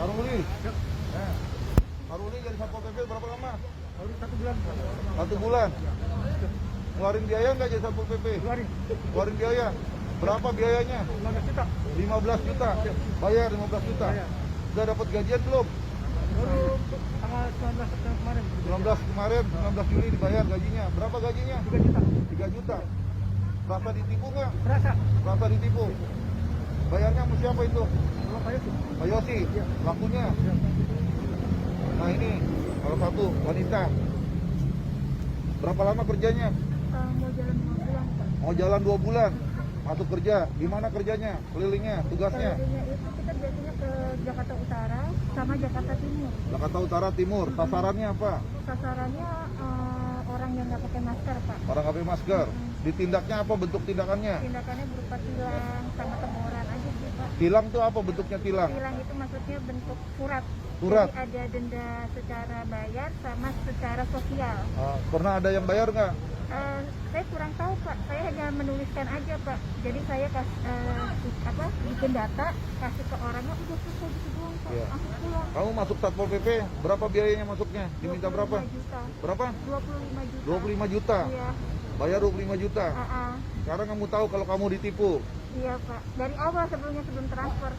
Haruli. Nah, Haruli jadi Satpol PP berapa lama? Baru 1 bulan. 1 bulan. Ngeluarin biaya nggak jadi Satpol PP? Ngeluarin biaya. Berapa biayanya? 15 juta. 15 juta. Bayar 15 juta. Bayar. Udah dapat gajian belum? Baru tanggal 19 September kemarin. 19 kemarin, 19 Juli dibayar gajinya. Berapa gajinya? 3 juta. 3 juta. Rasa ditipu nggak? Berasa. Rasa ditipu. Bayarnya sama siapa itu? Kalau kayu sih. Pak Yosi, Iya. lakunya. Ya. Nah ini, salah satu wanita. Berapa lama kerjanya? Mau jalan 2 bulan, Pak. Mau jalan 2 bulan. Masuk kerja. Di mana kerjanya? Kelilingnya, tugasnya? Kerjanya itu kita biasanya ke Jakarta Utara sama Jakarta Timur. Jakarta Utara, Timur. Sasarannya apa? Sasarannya orang yang nggak pakai masker, Pak. Orang pakai masker. Ditindaknya apa bentuk tindakannya? Tindakannya berupa tilang sama teguran aja sih, Pak. Tilang tuh apa bentuknya tilang? Tilang itu maksudnya bentuk surat. Surat. Jadi ada denda secara bayar sama secara sosial. Pernah ada yang bayar nggak? Saya kurang tahu, Pak. Saya hanya menuliskan aja, Pak. Jadi saya bikin data, kasih ke orangnya, udah selesai gitu doang, Pak. Iya. Langsung pulang. Kamu masuk Satpol PP, berapa biayanya masuknya? Diminta berapa? 25 juta. Berapa? 25 juta. 25 juta. Iya. Bayar 25 juta. Sekarang kamu tahu kalau kamu ditipu. Iya, Pak. Dari awal sebelum transfer.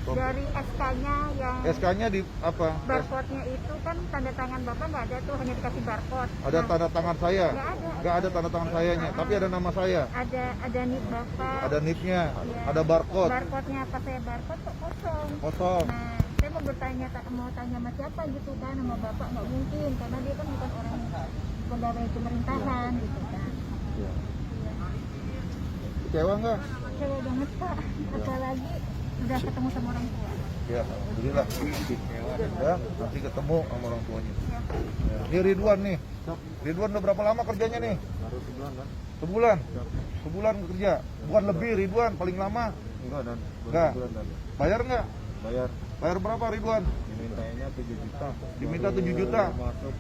Oh. Dari SK-nya yang SK-nya di apa? barcode-nya itu kan tanda tangan Bapak nggak ada tuh, hanya dikasih barcode. Ada Nah, tanda tangan saya? Nggak ada. Nggak ada tanda tangan sayanya, tapi ada nama saya. ada NIP Bapak. Ada NIP-nya, Iya. ada barcode. Barcode-nya apa saya barcode kok kosong. Kosong. Nah, saya mau tanya sama siapa gitu kan, sama Bapak nggak mungkin karena dia kan bukan orang pegawai pemerintahan gitu kan. Iya. Iya. Kecewa nggak? Kecewa banget, Pak. Apalagi udah ketemu sama orang tua. Ya, alhamdulillah. Ya, nanti ketemu sama orang tuanya. Ya. Ya. Ini Ridwan nih. Ridwan udah berapa lama kerjanya nih? Baru sebulan kan? Sebulan? Sebulan kerja? Bukan lebih Ridwan, paling lama. Enggak, Dan. Nggak. Bayar nggak? Bayar. Bayar berapa Ridwan? Dimintanya 7 juta. Diminta 7 juta. Masuk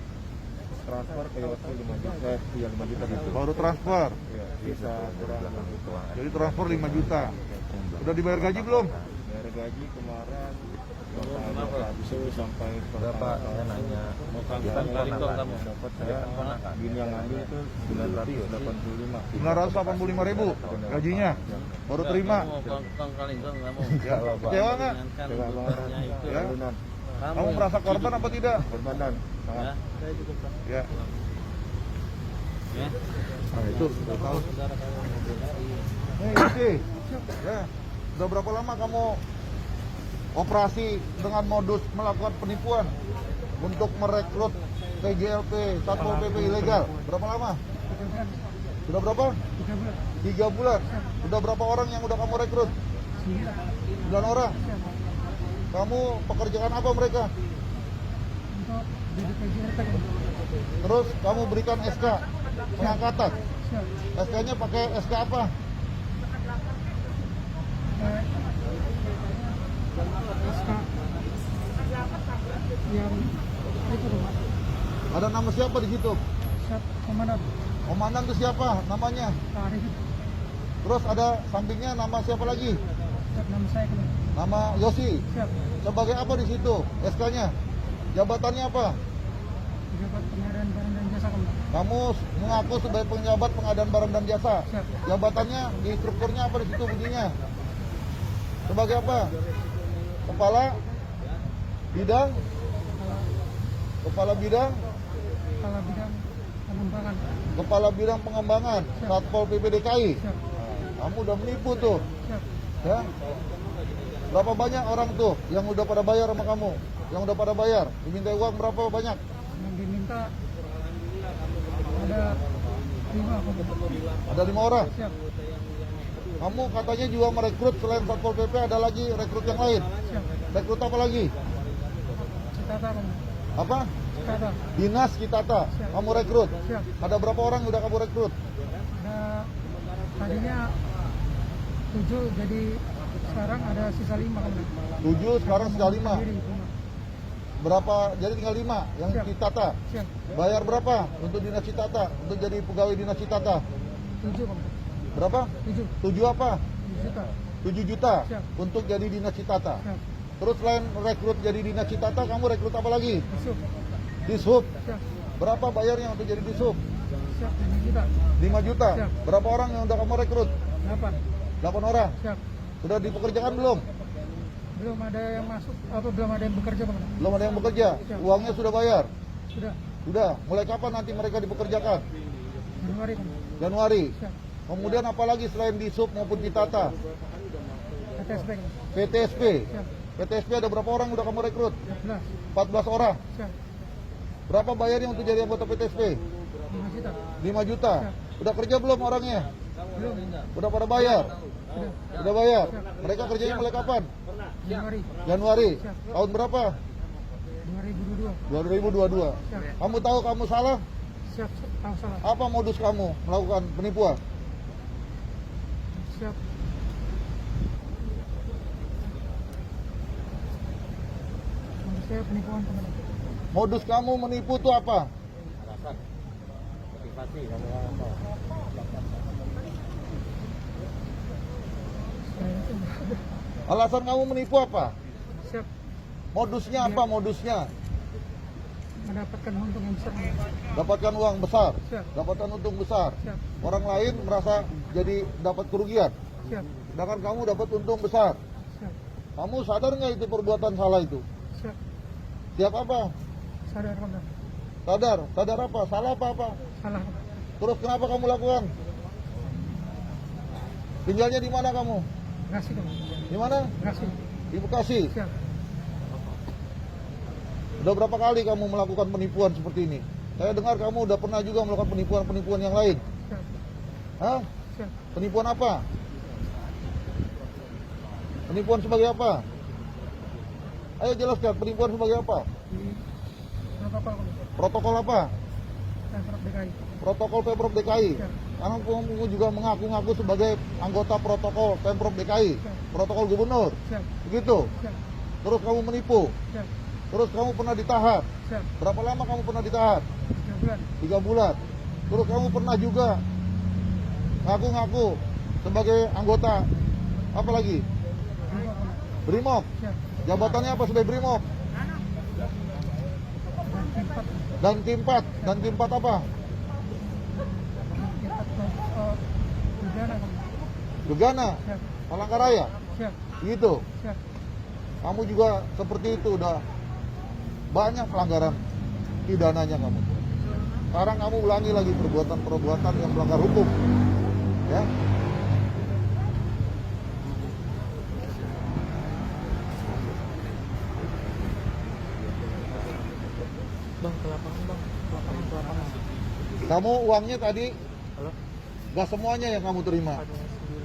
transfer ke Yosi 5 juta. Iya, 5 juta gitu. Baru transfer. Iya, bisa kurang gitu. Jadi transfer 5 juta. Udah dibayar gaji belum? Dari gaji kemarin itu sampai Berapa? Saya nanya. kan paling kamu dapat saya gini yang ngambil itu 985. 985.000 gajinya. Baru terima. Ya, kecewa nggak? Coba banget. Ya. Lunan. Kamu merasa korban apa tidak? Korban dan sangat. Ya. Nah itu udah tahu. Sih. Ya. Udah berapa lama kamu operasi dengan modus melakukan penipuan untuk merekrut PJLP, Satpol PP ilegal? Berapa lama? Sudah berapa? 3 bulan. Udah berapa orang yang udah kamu rekrut? 9 orang. Kamu pekerjaan apa mereka? Terus kamu berikan SK pengangkatan. SK-nya pakai SK apa? Yang itu rumah. Ada nama siapa di situ? Komandan Komandan itu siapa namanya? Arif. Terus ada sampingnya nama siapa lagi? Nama saya kan. Nama Yosi. Siap. Sebagai apa di situ? SK-nya? Jabatannya apa? Pejabat pengadaan barang dan jasa kan. Kamu mengaku sebagai penjabat pengadaan barang dan jasa. Siap. Jabatannya di strukturnya apa di situ bunyinya? Sebagai apa? Kepala bidang? Kepala bidang? Kepala bidang pengembangan. Kepala bidang pengembangan Satpol PP DKI. Siap. Kamu udah menipu tuh. Siap. Ya. Berapa banyak orang tuh yang udah pada bayar sama kamu? Yang udah pada bayar? Diminta uang berapa banyak? Yang diminta ada 5. Ada 5 orang. Siap. Kamu katanya juga merekrut selain Satpol PP ada lagi rekrut yang lain. Siap. Rekrut apa lagi? Citata kan. Apa? Citata. Dinas Kitata. Kamu rekrut. Siap. Ada berapa orang yang udah kamu rekrut? Ada tadinya 7 jadi sekarang ada sisa 5 kan. 7, sekarang sudah 5. Sendiri, cuma. Berapa? Jadi tinggal 5 yang Siap. Kitata. Siap. Bayar berapa untuk Dinas Kitata? Untuk jadi pegawai Dinas Kitata? 7 kan. Berapa? 7 7 apa? juta. 7 juta Siap. untuk jadi Dinas Kitata. Siap. Terus selain rekrut jadi Dinas Citata, kamu rekrut apa lagi? Besok. Dishub. Siap. Berapa bayarnya untuk jadi Dishub? Siap. 5 juta. 5 juta. Siap. Berapa orang yang udah kamu rekrut? 8. 8 orang. Siap. Sudah dipekerjakan belum? Belum ada yang masuk, belum ada yang bekerja Bang. Belum ada yang bekerja. Siap. Uangnya sudah bayar. Sudah. Sudah. Mulai kapan nanti mereka dipekerjakan? Januari Bang. Januari. Siap. Kemudian apa lagi selain Dishub maupun Citata? PTSB Bang. PTSP. Siap. PTSP ada berapa orang udah kamu rekrut? 14. 14 orang. Siap. Berapa bayarnya untuk jadi anggota PTSP? 5 juta. 5 juta. Udah kerja belum orangnya? Belum. Udah pada bayar? Sudah. Udah bayar. Mereka kerjanya mulai kapan? Januari. Januari. Siap. Tahun berapa? 2022. 2022. Siap. Kamu tahu kamu salah? Siap. Tahu salah. Apa modus kamu melakukan penipuan? Siap. Menurut saya penipuan teman. Modus kamu menipu itu apa? Saya itu Alasan kamu menipu apa? siap Modusnya apa modusnya? mendapatkan untung yang besar. Dapatkan uang besar, Siap. dapatkan untung besar. Siap. Orang lain merasa jadi dapat kerugian, Siap. sedangkan kamu dapat untung besar. Siap. Kamu sadar nggak itu perbuatan salah itu? Siap. Siap apa? Sadar Bang. Sadar, sadar apa? Salah apa? Salah Bang. Terus kenapa kamu lakukan? Tinggalnya di mana kamu? Bekasi Bang. Di mana? Bekasi. Di Bekasi. Siap. Udah berapa kali kamu melakukan penipuan seperti ini? Saya dengar kamu udah pernah juga melakukan penipuan-penipuan yang lain. Siap. Hah? Siap. Penipuan apa? Penipuan sebagai apa? Ayo jelaskan, penipuan sebagai apa? Di protokol Bang. Protokol apa? Pemprov DKI. Protokol Pemprov DKI. Siap. Karena kamu juga mengaku-ngaku sebagai anggota protokol Pemprov DKI. Siap. Protokol gubernur. Siap. Begitu. Siap. Terus kamu menipu. Siap. Terus kamu pernah ditahan. Siap. Berapa lama kamu pernah ditahan? 3 bulan. 3 bulan. Terus kamu pernah juga ngaku-ngaku sebagai anggota apa lagi? Brimob, Bang. Brimob. Siap. Jabatannya apa sebagai Brimob? Dan Timpat. Dan Timpat apa? Timpat Gegana Bang. Gegana, Siap. Palangkaraya. Siap. Gitu. Siap. Kamu juga seperti itu udah banyak pelanggaran pidananya kamu. Sekarang kamu ulangi lagi perbuatan-perbuatan yang melanggar hukum. Ya. Bang, ke lapangan Bang. Ke lapangan. Kamu uangnya tadi Halo. gak semuanya yang kamu terima.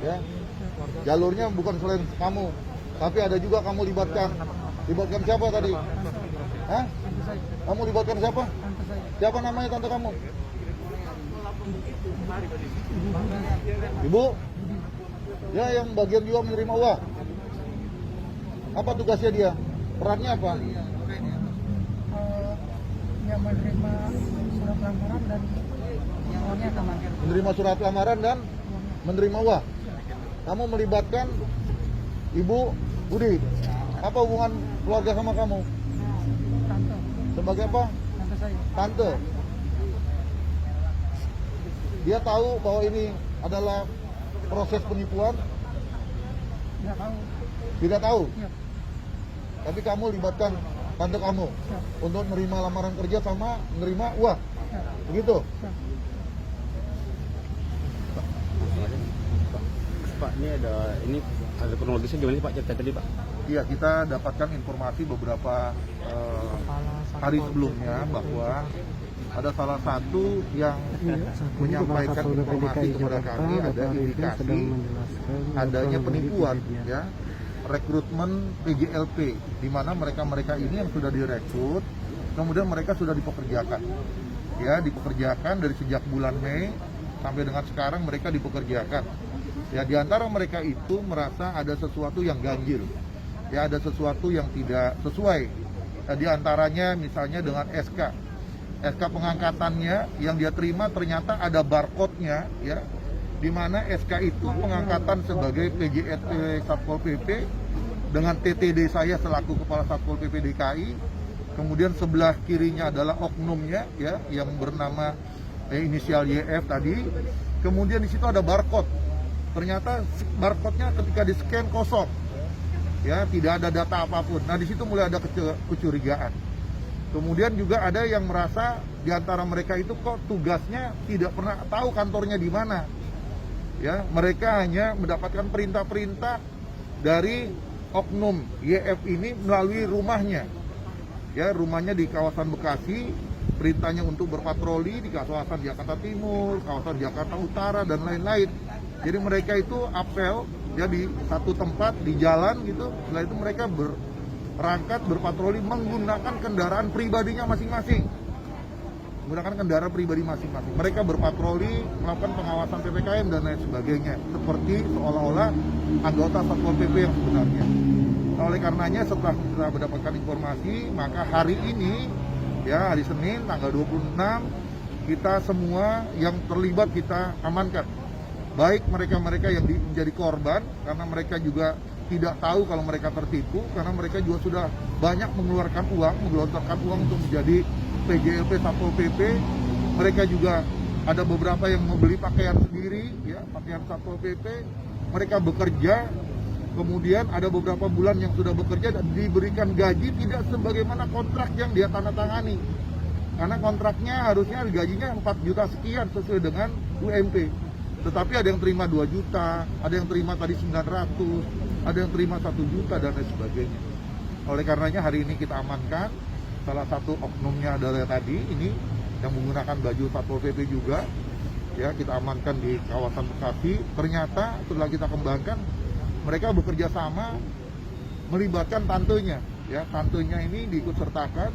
Ya. Keluarga. Jalurnya bukan selain kamu, tapi ada juga kamu libatkan. Libatkan siapa tadi? Hah? Tante saya. Kamu libatkan siapa? Tante saya. Siapa namanya tante kamu? Ibu Budi. Ibu? Ya, yang bagian juga menerima uang. Apa tugasnya dia? Perannya apa? Yang menerima surat lamaran dan uangnya akan Menerima surat lamaran dan menerima uang. Kamu melibatkan Ibu Budi. Apa hubungan keluarga sama kamu? tante. Sebagai apa? Tante saya. Tante. Dia tahu bahwa ini adalah proses penipuan? Nggak tahu. Tidak tahu. Siap. Tapi kamu libatkan tante kamu Siap. untuk menerima lamaran kerja sama menerima uang. Siap. Begitu? Siap. Pak, ini ada kronologisnya gimana sih Pak cerita tadi Pak? Iya, kita dapatkan informasi beberapa hari sebelumnya bahwa ada salah satu yang menyampaikan informasi kepada kami ada indikasi adanya penipuan, ya, rekrutmen PJLP, di mana mereka ini yang sudah direkrut, kemudian mereka sudah dipekerjakan, ya, dipekerjakan dari sejak bulan Mei sampai dengan sekarang mereka dipekerjakan. Ya, di antara mereka itu merasa ada sesuatu yang ganjil, ya, ada sesuatu yang tidak sesuai. Ya, di antaranya misalnya dengan SK pengangkatannya yang dia terima ternyata ada barcode-nya, ya, di mana SK itu pengangkatan sebagai PJLP Satpol PP dengan TTD saya selaku Kepala Satpol PP DKI. Kemudian sebelah kirinya adalah oknumnya ya yang bernama inisial YF tadi. Kemudian di situ ada barcode. Ternyata barcode-nya ketika di-scan kosong. Ya, tidak ada data apapun. Nah, di situ mulai ada kecurigaan. Kemudian juga ada yang merasa di antara mereka itu kok tugasnya tidak pernah tahu kantornya di mana. Ya, mereka hanya mendapatkan perintah-perintah dari oknum YF ini melalui rumahnya. Ya, rumahnya di kawasan Bekasi, perintahnya untuk berpatroli di kawasan Jakarta Timur, kawasan Jakarta Utara dan lain-lain. Jadi mereka itu apel ya di satu tempat di jalan gitu. Setelah itu mereka berangkat berpatroli menggunakan kendaraan pribadinya masing-masing. Menggunakan kendaraan pribadi masing-masing. Mereka berpatroli, melakukan pengawasan PPKM dan lain sebagainya. Seperti seolah-olah anggota Satpol PP yang sebenarnya. Nah, oleh karenanya setelah kita mendapatkan informasi, maka hari ini, ya hari Senin tanggal 26, kita semua yang terlibat kita amankan. Baik mereka-mereka yang menjadi korban, karena mereka juga tidak tahu kalau mereka tertipu, karena mereka juga sudah banyak mengeluarkan uang, menggelontorkan uang untuk menjadi PJLP Satpol PP. Mereka juga ada beberapa yang membeli pakaian sendiri, ya pakaian Satpol PP. Mereka bekerja, kemudian ada beberapa bulan yang sudah bekerja dan diberikan gaji tidak sebagaimana kontrak yang dia tanda tangani. Karena kontraknya harusnya gajinya 4 juta sekian sesuai dengan UMP. Tetapi ada yang terima 2 juta, ada yang terima tadi 900, ada yang terima 1 juta dan lain sebagainya. Oleh karenanya hari ini kita amankan salah satu oknumnya adalah tadi ini yang menggunakan baju Satpol PP juga. Ya, kita amankan di kawasan Bekasi. Ternyata setelah kita kembangkan mereka bekerja sama melibatkan tantenya. Ya, tantenya ini diikutsertakan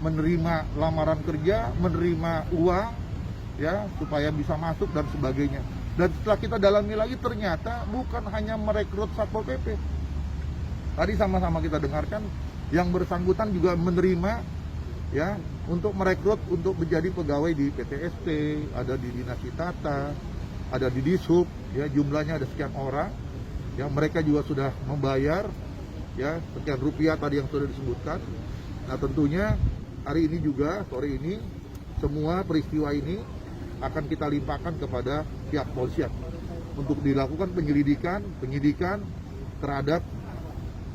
menerima lamaran kerja, menerima uang ya supaya bisa masuk dan sebagainya. Dan setelah kita dalami lagi ternyata bukan hanya merekrut Satpol PP. Tadi sama-sama kita dengarkan yang bersangkutan juga menerima ya untuk merekrut untuk menjadi pegawai di PTSP, ada di Dinas Tata, ada di Dishub, ya jumlahnya ada sekian orang. Ya mereka juga sudah membayar ya sekian rupiah tadi yang sudah disebutkan. Nah, tentunya hari ini juga sore ini semua peristiwa ini akan kita limpahkan kepada pihak polisian untuk dilakukan penyidikan terhadap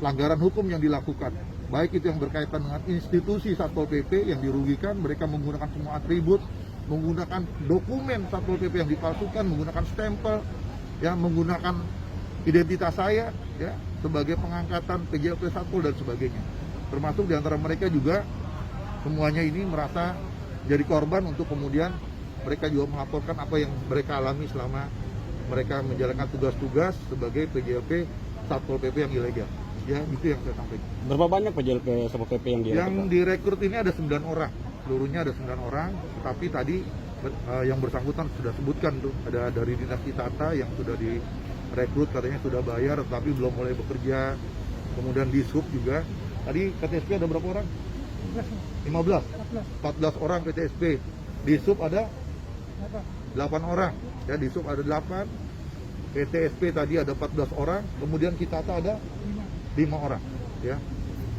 pelanggaran hukum yang dilakukan. Baik itu yang berkaitan dengan institusi Satpol PP yang dirugikan, mereka menggunakan semua atribut, menggunakan dokumen Satpol PP yang dipalsukan, menggunakan stempel, ya menggunakan identitas saya ya sebagai pengangkatan PJLP Satpol dan sebagainya. Termasuk diantara mereka juga semuanya ini merasa jadi korban untuk kemudian mereka juga melaporkan apa yang mereka alami selama mereka menjalankan tugas-tugas sebagai PJLP Satpol PP yang ilegal. Ya, itu yang saya sampaikan. Berapa banyak PJLP Satpol PP yang direkrut? Yang direkrut ini ada 9 orang. Seluruhnya ada 9 orang, tapi tadi yang bersangkutan sudah sebutkan tuh, ada dari Dinas Tata yang sudah direkrut katanya sudah bayar tapi belum mulai bekerja. Kemudian di Sub juga. Tadi PTSP ada berapa orang? 15. 14 orang PTSP. Di Sub ada 8 orang, ya di Sub ada 8, PTSP tadi ada 14 orang, kemudian Kitata ada 5 orang, ya,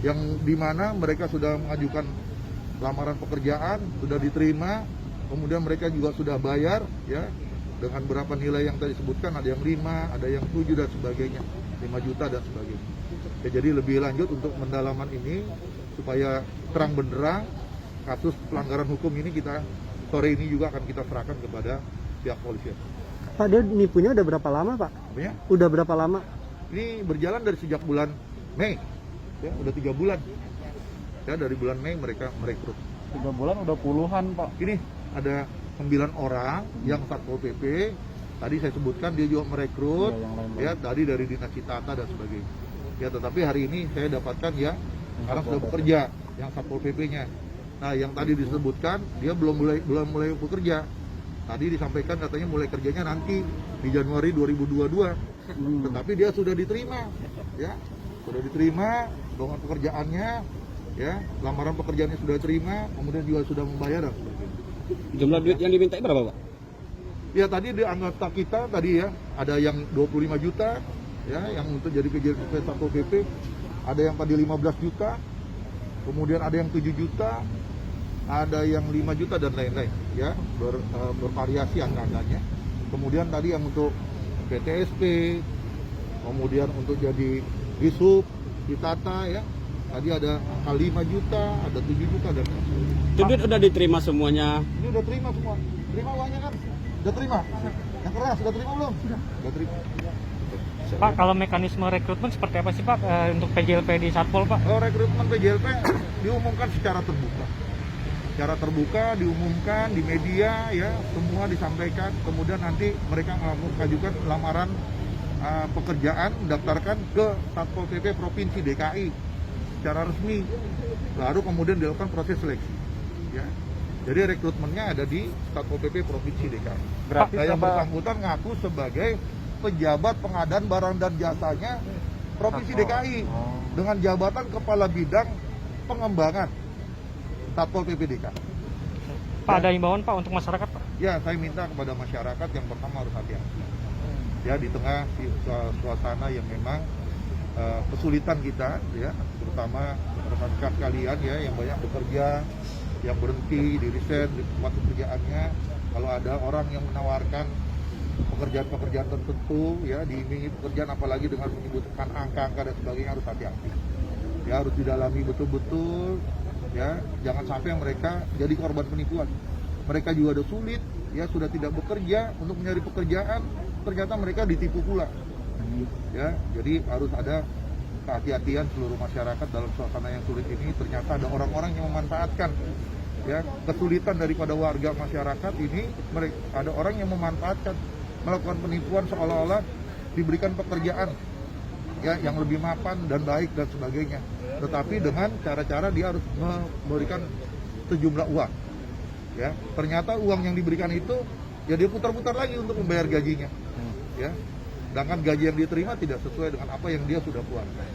yang dimana mereka sudah mengajukan lamaran pekerjaan, sudah diterima, kemudian mereka juga sudah bayar, ya, dengan berapa nilai yang tadi disebutkan, ada yang 5, ada yang 7 dan sebagainya, 5 juta dan sebagainya. Ya, jadi lebih lanjut untuk pendalaman ini supaya terang benderang kasus pelanggaran hukum ini kita sore ini juga akan kita serahkan kepada pihak polisian. Pak, dia nipunya udah berapa lama, Pak? Ya? Udah berapa lama? Ini berjalan dari sejak bulan Mei, ya udah 3 bulan. Ya dari bulan Mei mereka merekrut. 3 bulan udah puluhan Pak. Ini ada 9 orang yang Satpol PP. Tadi saya sebutkan dia juga merekrut, ya tadi dari Dinas Tata dan sebagainya. Ya tetapi hari ini saya dapatkan ya sekarang sudah bekerja yang Satpol PP-nya. Nah, yang tadi disebutkan dia belum mulai bekerja. Tadi disampaikan katanya mulai kerjanya nanti di Januari 2022. Tetapi dia sudah diterima, ya. Sudah diterima dengan pekerjaannya, ya. Lamaran pekerjaannya sudah diterima, kemudian juga sudah membayar dan sebagainya. Jumlah duit yang diminta berapa, Pak? Ya, tadi di anggota kita tadi ya, ada yang 25 juta, ya, yang untuk jadi PJLP Satpol PP. ada yang tadi 15 juta, kemudian ada yang 7 juta, ada yang 5 juta dan lain-lain, ya, bervariasi angka-angkanya. Kemudian tadi yang untuk PTSP, kemudian untuk jadi Disub, Ditata, ya, tadi ada angka 5 juta, ada 7 juta dan lain-lain. Itu duit udah diterima semuanya. Ini udah terima semua, terima uangnya kan? Udah terima? Yang keras, udah terima belum? Udah terima. Pak, kalau mekanisme rekrutmen seperti apa sih Pak untuk PJLP di Satpol Pak? Kalau rekrutmen PJLP diumumkan secara terbuka. Secara terbuka diumumkan di media, ya, semua disampaikan. Kemudian nanti mereka mengajukan lamaran pekerjaan, mendaftarkan ke Satpol PP Provinsi DKI secara resmi. Baru kemudian dilakukan proses seleksi. Ya. Jadi rekrutmennya ada di Satpol PP Provinsi DKI. Gratis Yang apa? bersangkutan ngaku sebagai pejabat pengadaan barang dan jasanya Provinsi DKI dengan jabatan Kepala Bidang Pengembangan Satpol PP DKI. Pak, ada himbauan Pak untuk masyarakat Pak? Ya, saya minta kepada masyarakat yang pertama harus hati-hati. Ya, di tengah suasana yang memang kesulitan kita, ya, terutama rekan-rekan kalian, ya, yang banyak bekerja, yang berhenti di riset di tempat pekerjaannya. Kalau ada orang yang menawarkan pekerjaan-pekerjaan tertentu, ya, diiming-imingi pekerjaan, apalagi dengan menyebutkan angka-angka dan sebagainya, harus hati-hati. Ya, harus didalami betul-betul, ya, jangan sampai mereka jadi korban penipuan. Mereka juga ada sulit, ya, sudah tidak bekerja untuk mencari pekerjaan, ternyata mereka ditipu pula. Ya, jadi harus ada kehati-hatian seluruh masyarakat dalam suasana yang sulit ini. Ternyata ada orang-orang yang memanfaatkan, ya, kesulitan daripada warga masyarakat ini. Mereka ada orang yang memanfaatkan, melakukan penipuan seolah-olah diberikan pekerjaan, ya, yang lebih mapan dan baik dan sebagainya. Tetapi dengan cara-cara dia harus memberikan sejumlah uang, ya. Ternyata uang yang diberikan itu, ya, dia putar-putar lagi untuk membayar gajinya, ya. Sedangkan gaji yang diterima tidak sesuai dengan apa yang dia sudah keluarkan.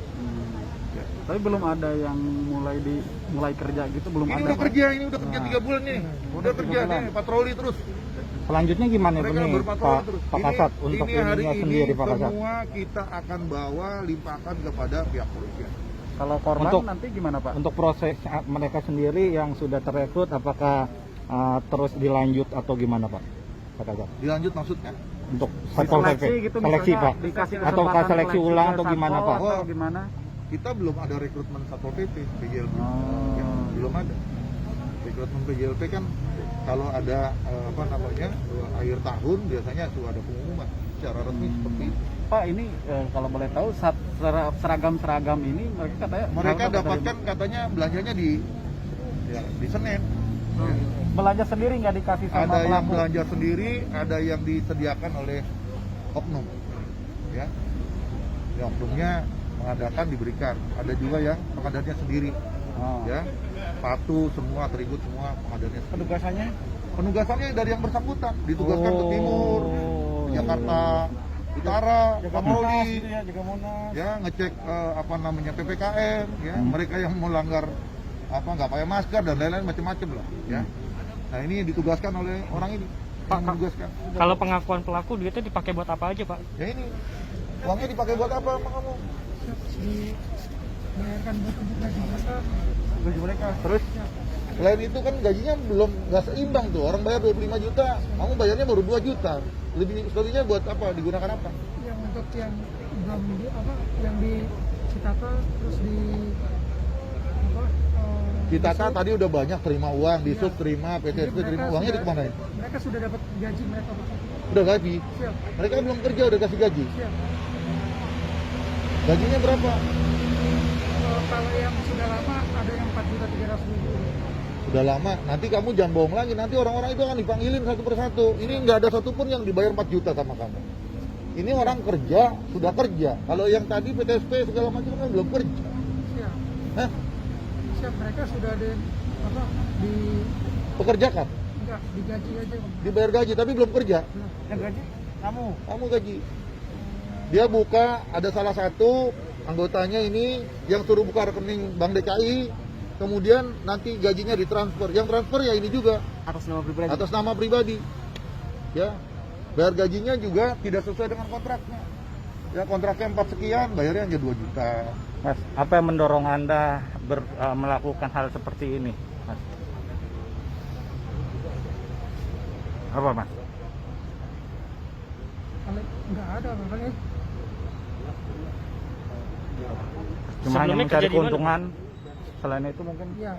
Ya. Tapi belum ada yang mulai kerja gitu, belum Ini ada. udah kerja, ini udah kerja 3 bulan nih, udah kerja nih, patroli terus. Selanjutnya gimana Mereka berpatroli terus. Pak Kasat untuk ini hari ininya ini sendiri Pak Kasat? semua kita akan bawa limpahkan kepada pihak polisian. Kalau korban Untuk- nanti gimana Pak? Untuk proses mereka sendiri yang sudah terekrut, apakah terus dilanjut atau gimana Pak? Pak Kasat? Dilanjut maksudnya? Untuk Satpol PP, gitu, seleksi misalnya Pak? dikasih Atau kesempatan seleksi seleksi ulang ke atau gimana Satpol Pak? atau gimana? Kita belum ada rekrutmen Satpol PP, PJLP. Oh. Ya, belum ada. Rekrutmen PJLP kan kalau ada akhir tahun biasanya sudah ada pengumuman secara resmi seperti itu. Pak, ini kalau boleh tahu seragam-seragam ini mereka katanya Mereka dapat dari- dapatkan katanya belanjanya di Senen. Ya. belanja sendiri nggak dikasih sama Ada yang pelaku. belanja sendiri, ada yang disediakan oleh oknum, ya. Ya, oknumnya mengadakan diberikan. Ada juga yang pengadanya sendiri, Oh. ya. Sepatu semua, atribut semua pengadanya sendiri. Penugasannya? Penugasannya dari yang bersangkutan, ditugaskan ke timur, ke Jakarta Utara, patroli, jaga Monas. ya, ngecek PPKM, ya, mereka yang melanggar nggak pakai masker dan lain-lain macam-macam lah, ya. Nah, ini ditugaskan oleh orang ini, yang menugaskan. Kalau pengakuan pelaku duitnya dipakai buat apa aja Pak? Ya ini, uangnya dipakai buat apa sama kamu? Dibayarkan buat Gaji mereka. Terus selain itu kan gajinya nggak seimbang tuh. Orang bayar 25 juta, kamu bayarnya baru 2 juta. Lebihnya buat apa? Digunakan apa? yang untuk yang belum yang di Citata terus di Kita tadi udah banyak terima uang, di sub terima, PTSP terima, uangnya dikemanain? mereka sudah dapat gaji mereka Udah gaji. siap Mereka belum kerja udah kasih gaji. siap. Gajinya berapa? Kalau yang sudah lama ada yang 4.300.000. Udah lama. Nanti kamu jangan bohong lagi. Nanti orang-orang itu akan dipanggilin satu persatu. Ini nggak ada satupun yang dibayar 4 juta sama kamu. Ini orang kerja, sudah kerja. Kalau yang tadi PTSP segala macam kan belum kerja. Siap. Hah? Siap, mereka sudah ada di Pekerjakan. enggak digaji aja. Dibayar gaji tapi belum kerja. Yang gaji Kamu gaji. Dia buka, ada salah satu anggotanya ini yang suruh buka rekening Bank DKI, kemudian nanti gajinya ditransfer. Yang transfer ya ini juga Atas nama pribadi. atas nama pribadi. Ya. Bayar gajinya juga tidak sesuai dengan kontraknya. Ya, kontraknya 4 sekian, bayarnya hanya 2 juta. Mas, apa yang mendorong Anda melakukan hal seperti ini, Mas? Apa, Mas? Kalau nggak ada makanya Cuma hanya Sebelumnya mencari kerja di mana, keuntungan. Selain itu mungkin ya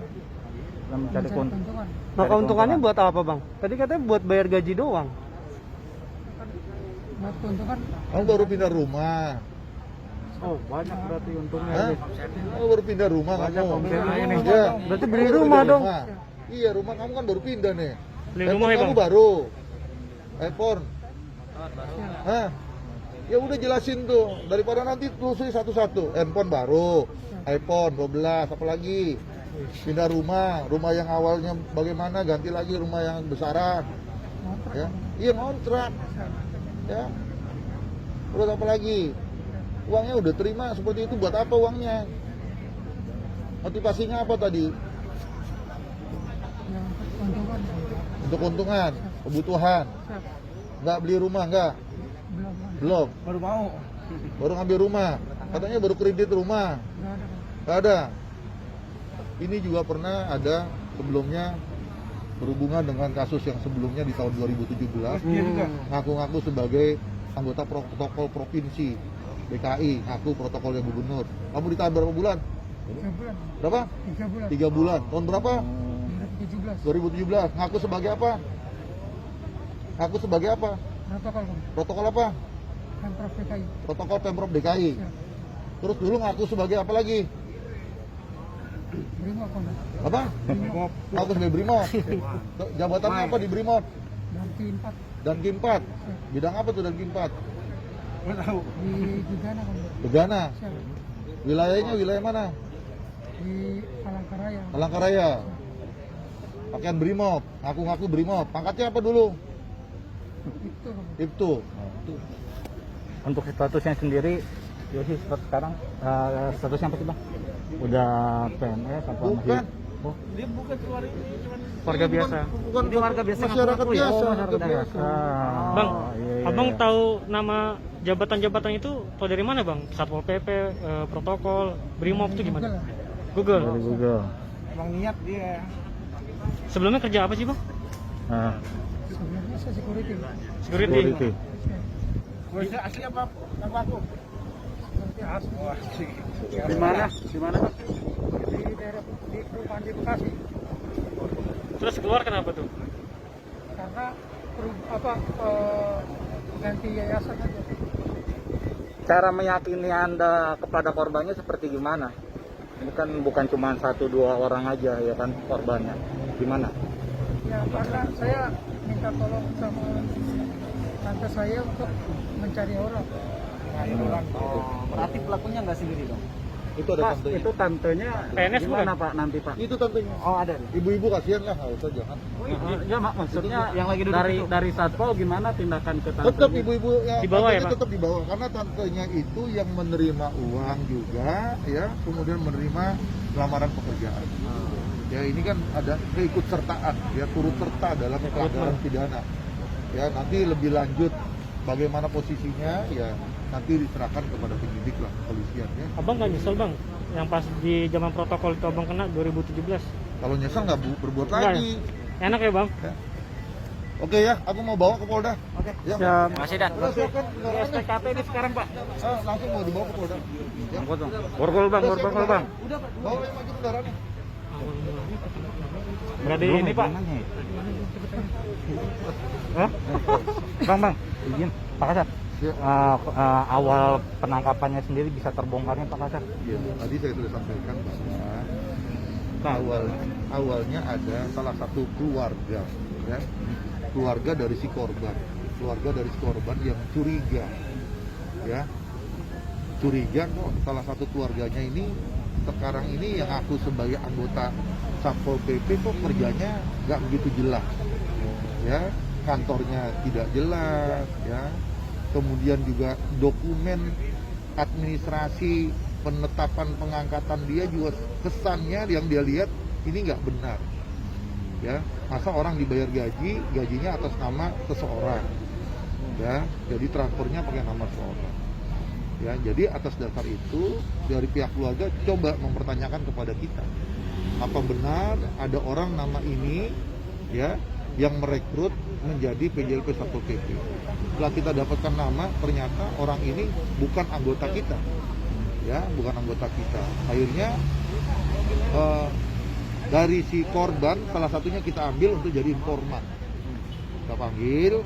mencari keuntungan. keuntungan. Nah, keuntungannya buat apa, Bang? Tadi katanya buat bayar gaji doang. Buat keuntungan Kamu baru pindah rumah. Oh, banyak berarti untungnya. Hah? Kamu baru pindah rumah Banyak kamu. mobilnya ini. Ya. Berarti Kamu beli baru rumah pindah dong. Iya, rumah kamu kan baru pindah nih. Beli Handphone rumah ya, kamu Bang? baru. iPhone. Hah? Ya udah jelasin tuh, daripada nanti telusuri satu-satu. Handphone baru, iPhone 12, apalagi pindah rumah yang awalnya bagaimana, ganti lagi rumah yang besaran. Ya, iya ngontrak. Ya. Terus apa lagi? Uangnya udah terima seperti itu, buat apa uangnya? Motivasinya apa tadi? yang keuntungan Untuk keuntungan, kebutuhan. Nggak beli rumah, nggak? belum Belum. Baru mau. Baru ngambil rumah. Katanya baru kredit rumah. nggak ada. Nggak ada. Ini juga pernah ada sebelumnya berhubungan dengan kasus yang sebelumnya di tahun 2017. Ngaku-ngaku sebagai anggota protokol provinsi DKI, ngaku protokolnya gubernur. Kamu ditahan berapa bulan? 3 bulan Berapa? 3 bulan 3 bulan. Tahun berapa? 2017 2017. Ngaku sebagai apa? Ngaku sebagai apa? protokol Bang. Protokol apa? Pemprov DKI Protokol Pemprov DKI. ya. Terus dulu ngaku sebagai apa lagi? Brimob Bang. Apa? Ngaku sebagai Brimob. Jabatannya apa di Brimob? dan T4 Dan Kim4. Bidang apa tuh dan Kim4? di Gegana Bang. Begana. Siap. Wilayahnya wilayah mana? Di Palangkaraya Palangkaraya. Pakaian Brimob, ngaku-ngaku Brimob. Pangkatnya apa dulu? itu Bang. Ibtu. Untuk statusnya sendiri, Yosi sekarang statusnya apa sih, Bang? Udah PNS apa Bukan. masih? Oh, Dia bukan keluar ini, cuman Warga biasa. Bukan Ini warga biasa masyarakat ngaku-ngaku ya? biasa. oh, Masyarakat masyarakat biasa. biasa. Bang, Iya, iya, abang iya. tahu nama jabatan-jabatan itu tahu dari mana, Bang? Satpol PP, protokol, Brimob itu Google gimana? lah. Google. Dari Google. emang niat dia. Sebelumnya kerja apa sih, Bang? Nah, Sebenarnya saya security Security. security. Bisa asli apa aku? Di mana? Di mana, Bang? di daerah di perumahan di Bekasi Terus keluar kenapa tuh? karena ganti yayasan aja. Cara meyakini Anda kepada korbannya seperti gimana? Bukan cuma 1-2 orang aja ya kan korbannya. Gimana? Ya karena saya minta tolong sama tante saya untuk mencari orang. Berarti pelakunya nggak sendiri dong? Itu ada Pak, tantenya. itu tantenya PNS gimana bukan? Pak nanti Pak? Itu tantenya. Oh ada. Ibu-ibu kasihan lah, nggak usah jangan. Ya maksudnya Yang lagi duduk dari itu. dari satpol gimana tindakan ke tantenya? Tetap ibu-ibu ya, Di bawah ya, tantenya Pak? tetap di bawah karena tantenya itu yang menerima uang juga ya, kemudian menerima lamaran pekerjaan. Ya ini kan ada keikutsertaan, ya turut serta dalam pelanggaran pidana. Ya nanti lebih lanjut bagaimana posisinya ya nanti diserahkan kepada penyidik lah kepolisian ya. Abang nggak nyesel, Bang? Yang pas di zaman protokol itu abang kena 2017. Kalau nyesel nggak berbuat Enggak lagi. Enak ya, Bang? Oke ya, aku mau bawa ke Polda. Oke. Ya. Siap. Masih dan. Udah siapkan kendaraannya. SPKP ini sekarang Pak. Langsung mau dibawa ke Polda. Ya. Borgol Bang, Udah, borgol siap, Bang. Bawa yang maju kendaraannya. Berarti ini, Pak. Hah? Bang, izin Pak Kasat. Ya. Awal penangkapannya sendiri bisa terbongkarnya Pak Kasat. Ya, tadi saya sudah sampaikan bahwa awalnya ada salah satu keluarga, ya, keluarga dari si korban yang curiga, ya, curiga kok salah satu keluarganya ini sekarang ini yang aku sebagai anggota Satpol PP kok kerjanya nggak begitu jelas, ya, kantornya tidak jelas, ya. Kemudian juga dokumen administrasi penetapan pengangkatan dia juga kesannya yang dia lihat ini nggak benar, ya. Masa orang dibayar gajinya atas nama seseorang, ya, jadi transfernya pakai nama seseorang. Ya, jadi atas dasar itu dari pihak keluarga coba mempertanyakan kepada kita, apa benar ada orang nama ini ya yang merekrut menjadi PJLP Satpol PP. Setelah kita dapatkan nama, ternyata orang ini bukan anggota kita, ya bukan anggota kita. Akhirnya dari si korban salah satunya kita ambil untuk jadi informan. Kita panggil,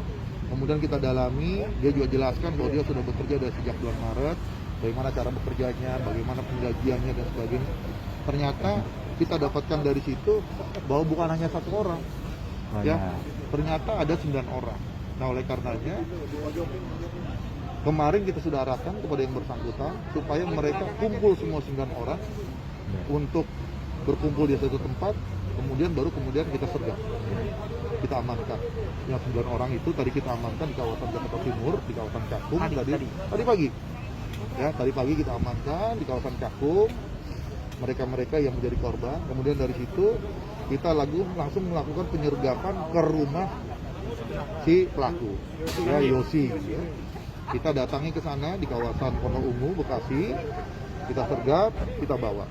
kemudian kita dalami, dia juga jelaskan bahwa dia sudah bekerja dari sejak bulan Maret, bagaimana cara bekerjanya, bagaimana penggajiannya dan sebagainya. Ternyata kita dapatkan dari situ bahwa bukan hanya satu orang, ya, ternyata ada 9 orang. Nah, oleh karenanya kemarin kita sudah arahkan kepada yang bersangkutan supaya mereka kumpul semua 9 orang untuk berkumpul di satu tempat, kemudian kita sergap, kita amankan. Yang 9 orang itu tadi kita amankan di kawasan Jakarta Timur, di kawasan Cakung tadi pagi. Ya, tadi pagi kita amankan di kawasan Cakung mereka yang menjadi korban. Kemudian dari situ kita langsung melakukan penyergapan ke rumah si pelaku, ya Yosi. Ya. Kita datangi ke sana di kawasan Pondok Ungu, Bekasi. Kita sergap, kita bawa.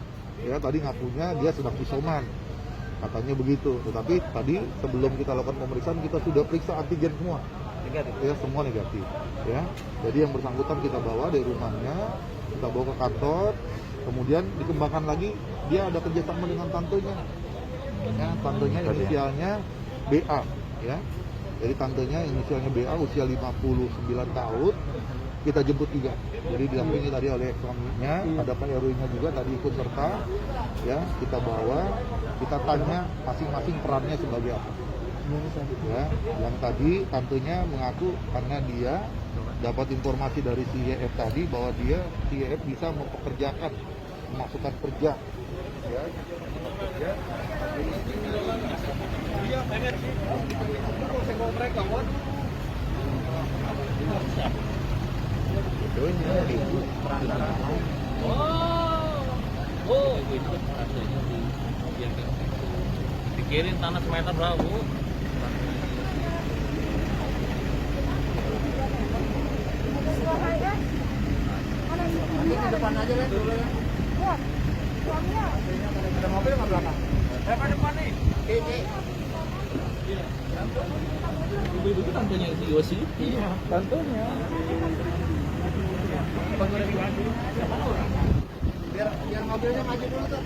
Ya, tadi ngakunya dia sedang isoman, katanya begitu. Tetapi tadi sebelum kita lakukan pemeriksaan kita sudah periksa antigen semua, negatif. Ya, semua negatif. Ya, jadi yang bersangkutan kita bawa dari rumahnya, kita bawa ke kantor, kemudian dikembangkan lagi. Dia ada kerjasama dengan tantenya, ya, tantenya inisialnya BA, ya. Jadi tantenya inisialnya BA, usia 59 tahun. Kita jemput 3. Jadi didampingi tadi oleh suaminya, ada Pak RW-nya juga tadi ikut serta. Ya, kita bawa, kita tanya masing-masing perannya sebagai apa. Ya, yang tadi tantenya mengaku karena dia dapat informasi dari si YF tadi bahwa si YF bisa mempekerjakan, memasukkan kerja. Ya, bekerja. Pikirin tanah semeter berapa, Bu? Di depan aja lah dulu ya. Suaminya. Ada mobil nggak belakang? Depan nih. Ibu-ibu itu tantenya si Yosi? Iya, tentunya. Biar mobilnya maju dulu tuh.